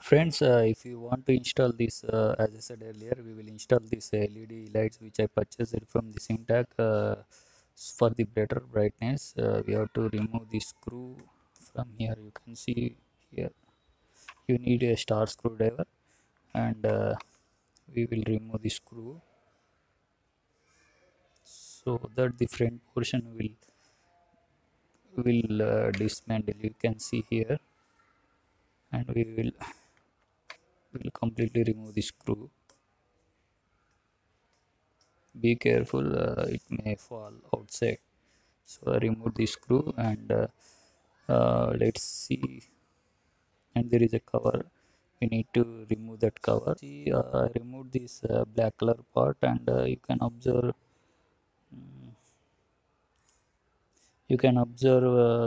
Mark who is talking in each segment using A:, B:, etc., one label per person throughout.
A: Friends, if you want to install this, as I said earlier, we will install this LED lights which I purchased from the Simtac for the better brightness. We have to remove the screw from here. You can see here. You need a star screwdriver, and we will remove the screw so that the front portion will dismantle. You can see here, and we will completely remove the screw. Be careful, it may fall outside. So I remove the screw, and let's see. And there is a cover. We need to remove that cover. See, I removed this black color part, and you can observe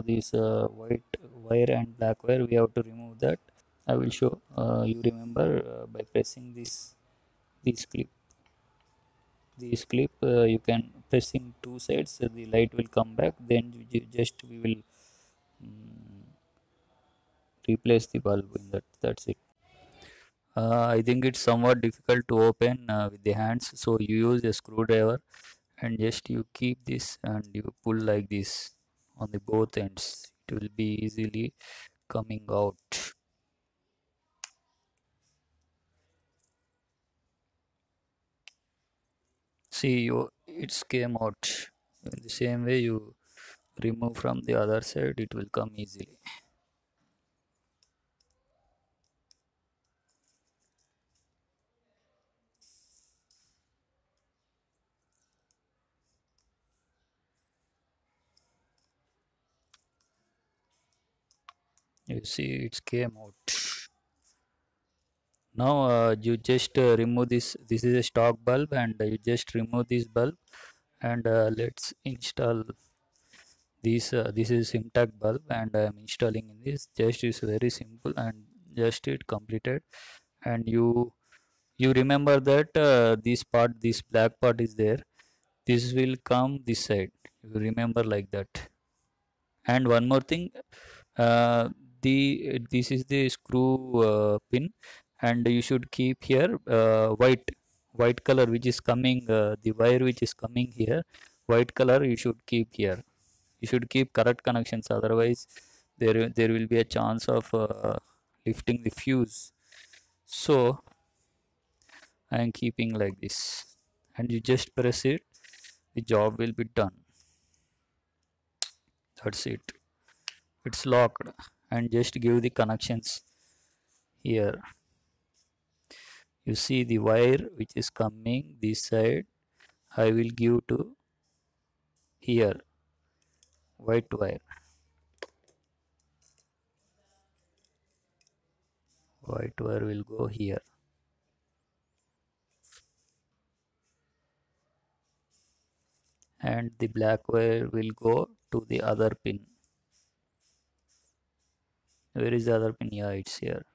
A: this white wire and black wire. We have to remove that. I will show you. Remember, by pressing this clip, you can pressing two sides, so the light will come back. Then just we will replace the bulb in that's it. I think it's somewhat difficult to open with the hands, so you use a screwdriver, and just you keep this and you pull like this on the both ends. It will be easily coming out. See, it's came out. In the same way you remove from the other side, it will come easily. You see, it came out. Now you just remove this is a stock bulb, and you just remove this bulb, and let's install this is Simtac bulb, and I am installing in this. Just is very simple, and just it completed. And you remember that this black part is there. This will come this side. You remember like that. And one more thing, uh, this is the screw pin, and you should keep here white color which is coming, the wire which is coming here, white color you should keep here. You should keep correct connections, otherwise there will be a chance of lifting the fuse. So I am keeping like this, and you just press it, the job will be done. That's it. It's locked, and just give the connections here. You see the wire which is coming this side, I will give to here, white wire. White wire will go here, and the black wire will go to the other pin. Where is the other pin? Yeah, it's here.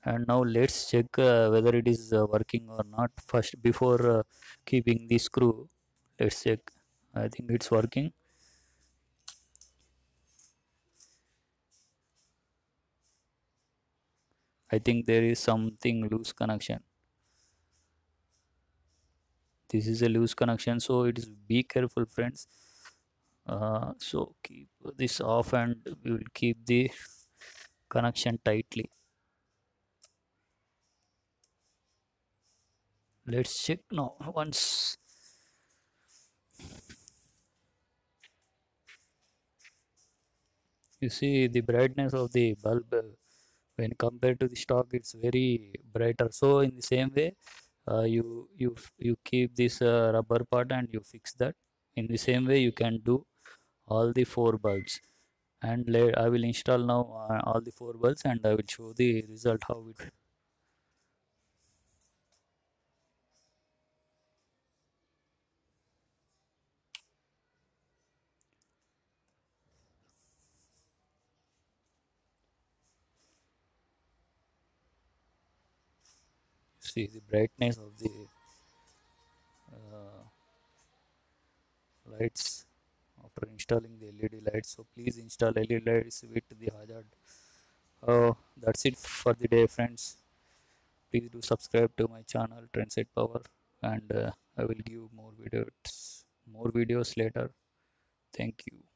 A: And now let's check whether it is working or not. First, before keeping the screw, let's check. I think it's working. I think there is something loose connection. This is a loose connection, so it is, be careful, friends. So keep this off, and we will keep the connection tightly. Let's check now. Once you see the brightness of the bulb, when compared to the stock, it's very brighter. So in the same way, you keep this rubber part and you fix that. In the same way, you can do all the four bulbs. And I will install now all the four bulbs, and I will show the result how it. See the brightness of the lights after installing the LED lights. So please install LED lights with the hazard. That's it for the day, friends. Please do subscribe to my channel Trendset Power, and I will give more videos later. Thank you.